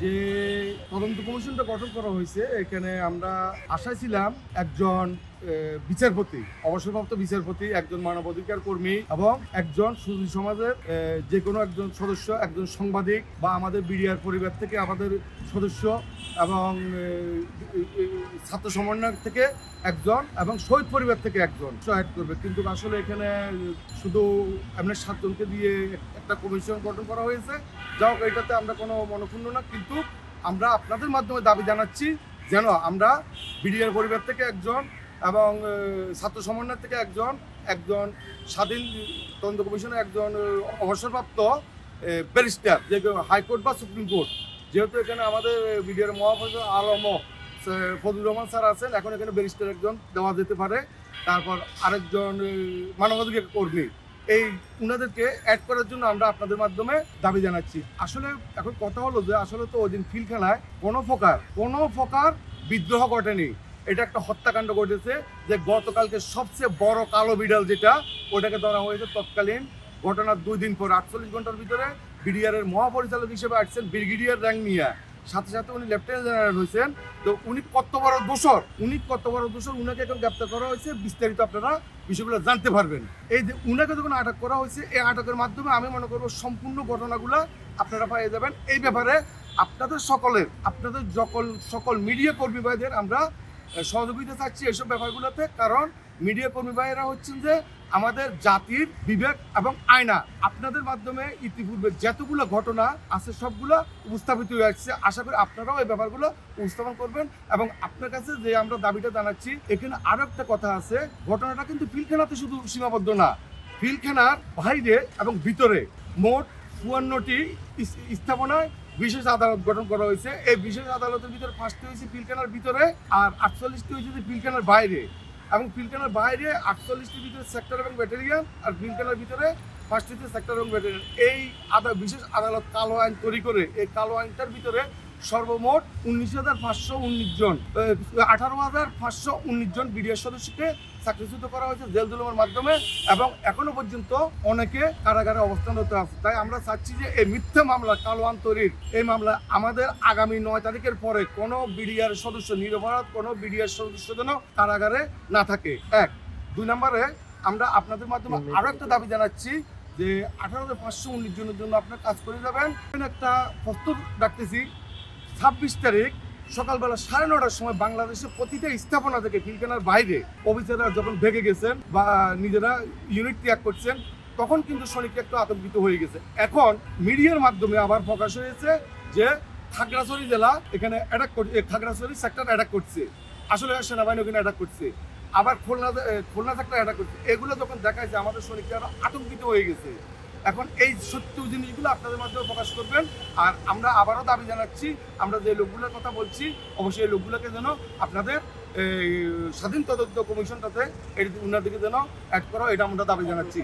যে তদন্ত কমিশনটা গঠন করা হয়েছে, এখানে আমরা আশায় ছিলাম একজন বিচারপতি, অবসরপ্রাপ্ত বিচারপতি, একজন মানবাধিকার কর্মী এবং একজন সুধী সমাজের যে কোনো একজন সদস্য, একজন সাংবাদিক বা আমাদের বিডিআর পরিবার থেকে আমাদের সদস্য এবং ছাত্র সমন্বয় থেকে একজন এবং শহীদ পরিবার থেকে একজন সহায়তা করবে। কিন্তু আসলে এখানে শুধু এমনি 7 জনকে দিয়ে একটা কমিশন গঠন করা হয়েছে। যাও এটাতে আমরা কোনো মনক্ষুণ্ণ না, কিন্তু আমরা আপনাদের মাধ্যমে দাবি জানাচ্ছি যেন আমরা বিডিআর পরিবার থেকে একজন এবং ছাত্র সমন্বয় থেকে একজন স্বাধীন তদন্ত কমিশনের একজন অবসরপ্রাপ্ত ব্যারিস্টার, যে হাইকোর্ট বা সুপ্রিম কোর্ট, যেহেতু এখানে আমাদের বিডিআর মহাপরিচালক আলম ফজলুর রহমান স্যার আছেন, এখন এখানে ব্যারিস্টার একজন দেওয়া যেতে পারে, তারপর আরেকজন মানবাধিকার কর্মী, এই উনাদেরকে অ্যাড করার জন্য আমরা আপনাদের মাধ্যমে দাবি জানাচ্ছি। আসলে এখন কথা হলো যে আসলে তো ওই দিন ফিলখানায় কোনো প্রকার বিদ্রোহ ঘটেনি, এটা একটা হত্যাকাণ্ড ঘটেছে। যে গতকালকে সবচেয়ে বড় কালো বিড়াল যেটা, ওটাকে ধরা হয়েছে তৎকালীন ঘটনার 2 দিন পর 48 ঘন্টার ভিতরে বিডিআরের মহাপরিচালক হিসেবে আসছেন ব্রিগেডিয়ার র্যাঙ্ক নিয়ে, সাথে সাথে উনি লেফটেন্যান্ট জেনারেল হয়েছেন। তো উনি কত বড় দোষর, উনাকে এখন গ্রেপ্তার করা হয়েছে। বিস্তারিত আপনারা বিষয়গুলো জানতে পারবেন। এই যে উনাকে যখন আটক করা হয়েছে, এই আটকের মাধ্যমে আমি মনে করবো সম্পূর্ণ ঘটনাগুলো আপনারা পেয়ে যাবেন। এই ব্যাপারে আপনাদের সকল মিডিয়া কর্মী ভাইদের আমরা সহযোগিতা চাচ্ছি এইসব ব্যাপারগুলোতে, কারণ মিডিয়া কর্মী ভাইয়েরা হচ্ছেন যে আমাদের জাতির বিবেক এবং আয়না। আপনাদের মাধ্যমে ইতিপূর্বে যতগুলো ঘটনা আছে সবগুলো উপস্থাপিত হয়ে আসছে। আশা করি আপনারাও এই ব্যাপারগুলো উপস্থাপন করবেন। এবং আপনার কাছে যে আমরা দাবিটা জানাচ্ছি, এখানে আরও একটা কথা আছে, ঘটনাটা কিন্তু ফিলখানাতে শুধু সীমাবদ্ধ না, ফিলখানার বাইরে এবং ভিতরে মোট 54টি স্থাপনায় বিশেষ আদালত গঠন করা হয়েছে। এই বিশেষ আদালতের ভিতরে 5টি হয়েছে পিলখানার ভিতরে আর 48টি হয়েছে পিলখানার বাইরে। এবং পিলখানার বাইরে 48টির ভিতরে সেক্টর এবং ব্যাটালিয়ান, আর পিলখানার ভিতরে 5টিতে সেক্টর এবং ব্যাটালিয়ান। এই বিশেষ আদালত কালো আইন তৈরি করে, এই কালো আইনটার ভিতরে সর্বমোট 19,519 জন, 18,519 জন বিডিআর সদস্যকে চাকরিচ্যুত করা হয়েছে জেল জুলুমের মাধ্যমে, এবং এখনো পর্যন্ত অনেকে কারাগারে অবস্থানরত আছে। তাই আমরা চাচ্ছি যে এই মিথ্যা মামলা, কালো আইন তৈরির এই মামলা আমাদের আগামী 9 তারিখের পরে কোনো বিডিআর সদস্য, নিরপরাধ কোনো বিডিআর সদস্য যেন কারাগারে না থাকে। 1 2 নম্বরে আমরা আপনাদের মাধ্যমে আরও একটা দাবি জানাচ্ছি যে 18,519 জনের জন্য আপনার কাজ করে যাবেন। একটা প্রস্তুত রাখতেছি 26 তারিখ সকালবেলা 9:30টার সময় বাংলাদেশের প্রতিটা স্থাপনা থেকে পিলখানার বাইরে অফিসাররা যখন ভেগে গেছেন বা নিজেরা ইউনিট ত্যাগ করছেন, তখন কিন্তু সৈনিকরা একটু আতঙ্কিত হয়ে গেছে। এখন মিডিয়ার মাধ্যমে আবার প্রকাশ হয়েছে যে খাগড়াছড়ি জেলা এখানে অ্যাটাক করছে, খাগড়াছড়ি সেক্টর অ্যাটাক করছে, আসলে সেনাবাহিনী ওখানে অ্যাটাক করছে, আবার খুলনা সেক্টর অ্যাটাক করছে। এগুলো যখন দেখাচ্ছে আমাদের সৈনিকরা আতঙ্কিত হয়ে গেছে। এখন এই সত্য জিনিসগুলো আপনাদের মাধ্যমে প্রকাশ করবেন। আর আমরা আবারও দাবি জানাচ্ছি, আমরা যে লোকগুলোর কথা বলছি অবশ্যই এই লোকগুলোকে যেন আপনাদের স্বাধীন তদন্ত কমিশনটাতে উনাদেরকে যেন অ্যাড করা, এটা আমরা দাবি জানাচ্ছি।